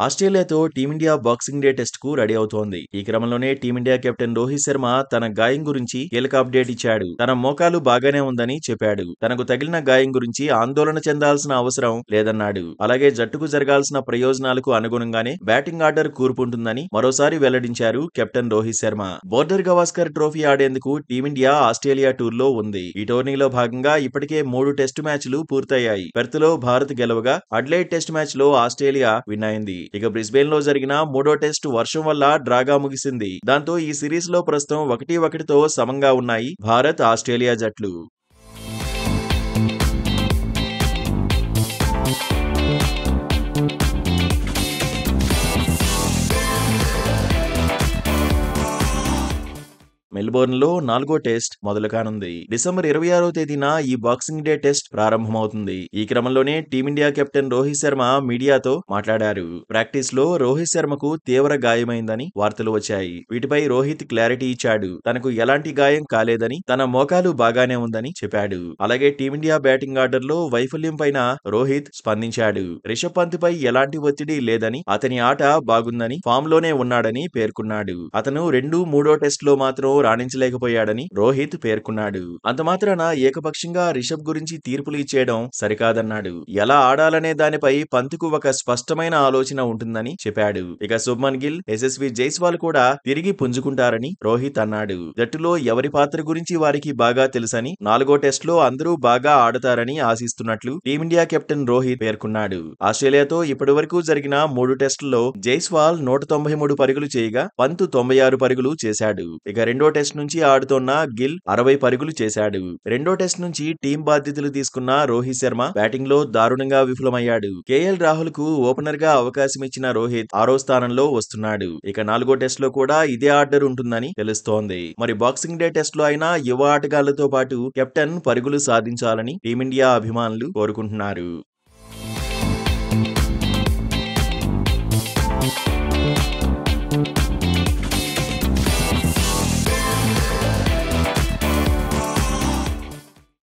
ఆస్ట్రేలియాతో team India boxing day test కు ready అవుతోంది. ఈ క్రమంలోనే టీమిండియా కెప్టెన్ రోహిత్ శర్మ తన గాయం గురించి కీలక అప్డేట్ ఇచ్చాడు. తన మోకాలు బాగానే ఉందని చెప్పాడు. తనకు తగిలిన గాయం గురించి ఆందోళన చెందాల్సిన అవసరం లేదన్నాడు. అలాగే జట్టుకు జరగాల్సిన ప్రయోజనాలకు అనుగుణంగానే బ్యాటింగ్ ఆర్డర్ కూర్పుంటుందని మరోసారి వెల్లడించారు captain Rohit Sharma. Border Gavaskar trophy ఆడేందుకు టీమిండియా ఆస్ట్రేలియా టూర్ లో ఉంది. ఈ టోర్నీలో భాగంగా ఇప్పటికే 3 టెస్టు మ్యాచ్లు పూర్తయ్యాయి. పెర్త్ లో భారత్ గెలవగా అడ్లైడ్ టెస్ట్ మ్యాచ్ లో ఆస్ట్రేలియా విన్ అయింది. ఇక బ్రిస్బేన్ లో జరిగిన మూడో టెస్ట్ వర్షం వల్ల డ్రాగా ముగిసింది. దాంతో ఈ సిరీస్ లో ప్రస్తుతం 1-1తో సమంగా ఉన్నాయి భారత్ ఆస్ట్రేలియా జట్లు. మెల్బోర్న్ లో 4వ టెస్ట్ మొదలు కానుంది. డిసెంబర్ 26వ తేదీన ఈ బాక్సింగ్ డే టెస్ట్ ప్రారంభమవుతుంది. ఈ క్రమంలోనే టీమిండియా కెప్టెన్ రోహిత్ శర్మ మీడియాతో మాట్లాడారు. ప్రాక్టీస్ లో రోహిత్ శర్మకు తీవ్ర గాయమైందని వార్తలు వచ్చాయి. వీటిపై రోహిత్ క్లారిటీ ఇచ్చాడు. తనకు ఎలాంటి గాయం కాలేదని, తన మోకాలు బాగానే ఉందని చెప్పాడు. అలాగే టీమిండియా బ్యాటింగ్ ఆర్డర్ లో వైఫల్యం పైన రోహిత్ స్పందించాడు. రిషబ్ పంత్ పై ఎలాంటి ఒత్తిడి లేదని, అతని ఆట బాగుందని, ఫామ్ లోనే ఉన్నాడని పేర్కొన్నాడు. అతను 2-3 టెస్ట్ లో మాత్రం రాణించలేకపోయాడని రోహిత్ పేర్కొన్నాడు. అంతమాత్రాన ఏకపక్షంగా రిషబ్ గురించి తీర్పులు ఇచ్చేయడం సరికాదన్నాడు. ఎలా ఆడాలనే దానిపై పంత్కు ఒక స్పష్టమైన ఆలోచన ఉంటుందని చెప్పాడు. ఇక శుభ్మన్ గిల్, యశస్వి జైస్వాల్ కూడా తిరిగి పుంజుకుంటారని రోహిత్ అన్నాడు. జట్టులో ఎవరి పాత్ర గురించి వారికి బాగా తెలుసని, 4వ టెస్ట్ లో అందరూ బాగా ఆడతారని ఆశిస్తున్నట్లు టీమిండియా కెప్టెన్ రోహిత్ పేర్కొన్నాడు. ఆస్ట్రేలియాతో ఇప్పటివరకు జరిగిన 3 టెస్టుల్లో జైస్వాల్ 193 పరుగులు చేయగా పంత్ 96 పరుగులు చేశాడు. ఇక రెండో టెస్ట్ నుంచి ఆడుతోన్న గిల్ 60 పరుగులు చేశాడు. రెండో టెస్ట్ నుంచి టీం బాధ్యతలు తీసుకున్న రోహిత్ శర్మ బ్యాటింగ్ లో దారుణంగా విఫలమయ్యాడు. కేఎల్ రాహుల్ కు ఓపెనర్ గా అవకాశం ఇచ్చిన రోహిత్ 6వ స్థానంలో వస్తున్నాడు. ఇక 4వ టెస్ట్ లో కూడా ఇదే ఆర్డర్ ఉంటుందని తెలుస్తోంది. మరి బాక్సింగ్ డే టెస్ట్ లో అయినా యువ ఆటగాళ్లతో పాటు కెప్టెన్ పరుగులు సాధించాలని టీమిండియా అభిమానులు కోరుకుంటున్నారు.